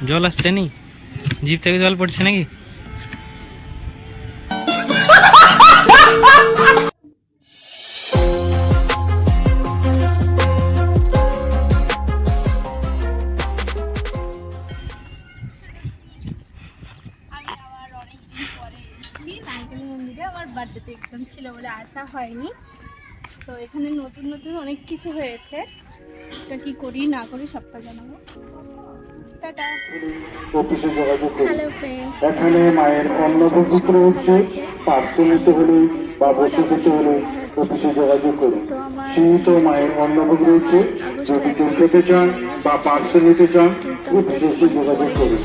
জল আসছে নি? জিভ থেকে জল পড়ছে নাকি? আমার বার্থডেতে এক্সাম ছিল বলে আসা হয়নি। তো এখানে নতুন নতুন অনেক কিছু হয়েছে, এটা কি করি না করি সবটা জানাবো। টাটা। হ্যালো ফ্রেন্ডস, এখানে মায়ের অন্নভোগ রয়েছে, পার্শ্ব নিতে হলে বা বসে খেতে হলে অফিসে যোগাযোগ করুন। সীমিত মায়ের অন্নভোগ রয়েছে, যদি কেউ খেতে চান বা পার্শ্ব নিতে চান অফিসে এসে যোগাযোগ করুন।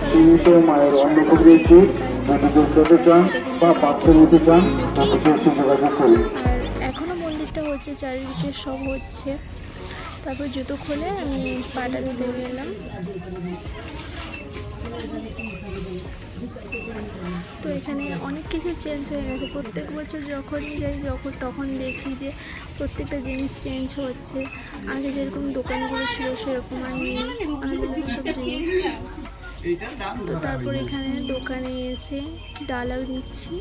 সীমিত মায়ের অন্নভোগ রয়েছে, যদি কেউ খেতে চান বা পার্শ্ব নিতে চান অফিসে এসে যোগাযোগ করুন। আর এখনো মন্দিরটা হচ্ছে, চারিদিকে সব হচ্ছে। তারপর জুতো খুলে আমি পাটা দিতে গেলাম। তো এখানে অনেক কিছু চেঞ্জ হয়ে গেছে। প্রত্যেক বছর যখনই যাই তখন দেখি যে প্রত্যেকটা জিনিস চেঞ্জ হচ্ছে। আগে যেরকম দোকানগুলো ছিল সেরকম আর নেই, অনেক সব জিনিস। তো তারপর এখানে দোকানে এসে ডালা নিচ্ছি।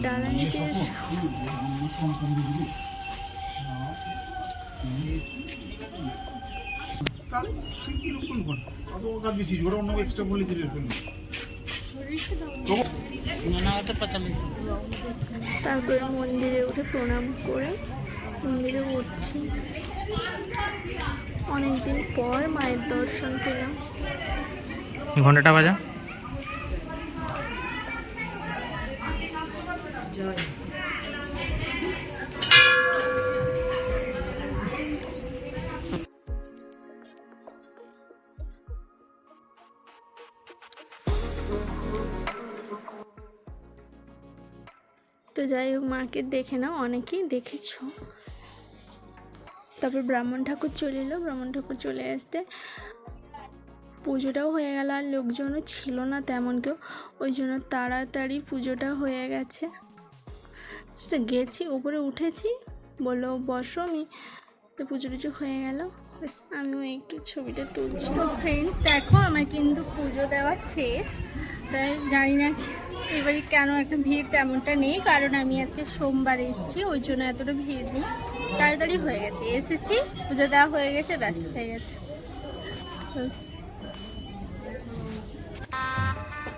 ডালা নিতে তারপরে মন্দিরে উঠে প্রণাম করে মন্দিরে উঠছি। অনেকদিন পর মায়ের দর্শন পেলাম। ঘন্টাটা বাজা। তো যাই হোক, মাকে দেখে নাও, অনেকেই দেখেছো। তারপর ব্রাহ্মণ ঠাকুর চলে এলো। ব্রাহ্মণ ঠাকুর চলে আসতে পুজোটাও হয়ে গেল, আর লোকজনও ছিল না তেমন কেউ, ওই জন্য তাড়াতাড়ি পুজোটা হয়ে গেছে। তো গেছি, উপরে উঠেছি, বললো বসো, আমি তো পুজো টুজো হয়ে গেল। আমিও একটু ছবিটা তুলছি। তো ফ্রেন্ডস দেখো, আমার কিন্তু পুজো দেওয়া শেষ। তাই জানি না এবারে কেন একটা ভিড় তেমনটা নেই, কারণ আমি আজকে সোমবার এসেছি, ওই জন্য এতটা ভিড় নেই। তাড়াতাড়ি হয়ে গেছে, এসেছি, পুজো দেওয়া হয়ে গেছে, ব্যাস হয়ে গেছে।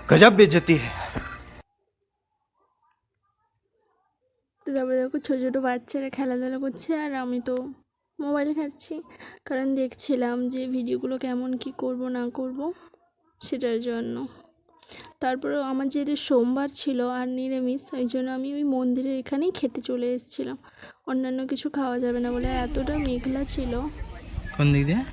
গজব বেজতি। তো তারপরে দেখো ছোটো ছোটো বাচ্চারা খেলাধুলা করছে, আর আমি তো মোবাইল ঘাঁটছি, কারণ দেখছিলাম যে ভিডিওগুলো কেমন কি করব না করব সেটার জন্য। তারপরে আমার যেহেতু সোমবার ছিল আর নিরামিষ, ওই জন্য আমি ওই মন্দিরের এখানেই খেতে চলে এসেছিলাম। অন্যান্য কিছু খাওয়া যাবে না বলে, এতটা মেঘলা ছিল। কোন দিক দিয়ে?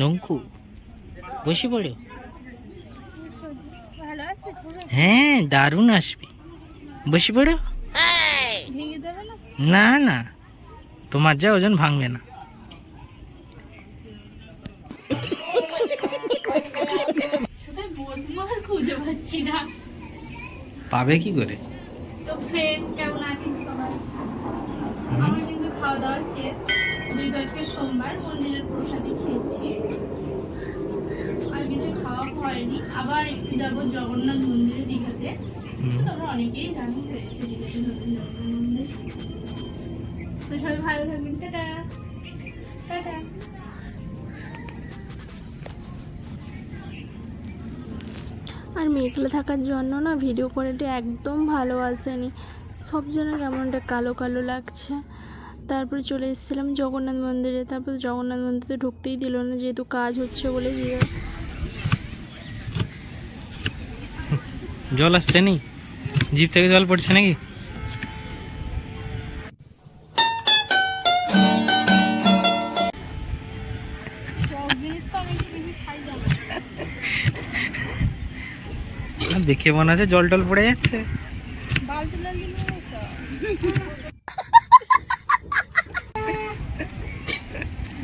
নঙ্কু বসে পড়ো। হ্যাঁ, দারুণ আসবে, বসে পড়ো। না না, তোমার যা ওজন ভাঙবে না। খুঁজে পাচ্ছি না, পাবে কি করে? তো ফ্রেন্ডস কেমন আছিস সবাই? আমার কিন্তু খাওয়া দাওয়া শেষ। যেহেতু আজকে সোমবার, মন্দিরের প্রসাদে খেয়েছি, আর কিছু খাওয়া হয়নি। আবার একটু যাবো জগন্নাথ মন্দিরে, দীঘাতে। তোমরা অনেকেই জানো হয়েছে দীঘাতে নতুন জগন্নাথ মন্দির। তো সবাই ভালো থাকবেন, টাটা টাটা। আর মেঘলা থাকার জন্য না ভিডিও কোয়ালিটি একদম ভালো আসেনি, সব যেন কেমন একটা কালো কালো লাগছে। তারপরে চলে এসেছিলাম জগন্নাথ মন্দিরে। তারপর জগন্নাথ মন্দিরে ঢুকতেই দিল না, যেহেতু কাজ হচ্ছে বলে দিয়ে। জল আসছে নি? জিভ থেকে জল পড়ছে নাকি? দেখে মনে হচ্ছে জল টল পড়ে যাচ্ছে।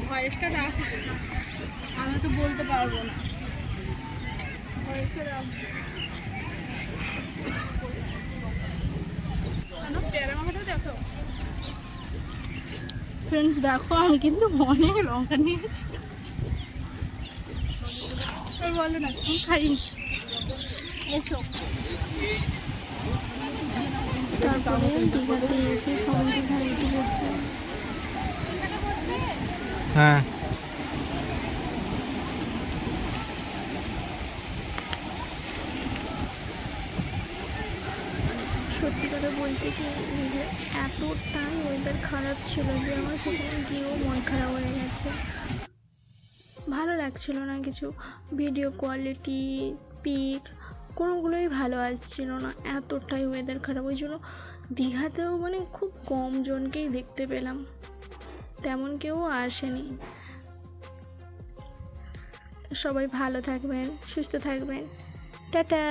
ভয়েসটা রাখ, আমি তো বলতে পারবো না। ফ্রেন্ডস দেখো আমি কিন্তু অনেক লঙ্কা নিয়েছি। বলো না তুমি খাইনি, এসো। তারপরে দীঘাতে এসে সমুদ্রের ধারে একটু বসবো। হ্যাঁ সত্যি কথা বলতে কি যে এতটাই ওয়েদার খারাপ ছিল যে আমার সেখানে গিয়েও মন খারাপ হয়ে গেছে, ভালো লাগছিল না কিছু। ভিডিও কোয়ালিটি, পিক কোনোগুলোই ভালো আসছিল না, এতটাই ওয়েদার খারাপ। ওই জন্য দীঘাতেও মানে খুব কম জনকেই দেখতে পেলাম, তেমন কেউ আসেনি। সবাই ভালো থাকবেন, সুস্থ থাকবেন, টাটা।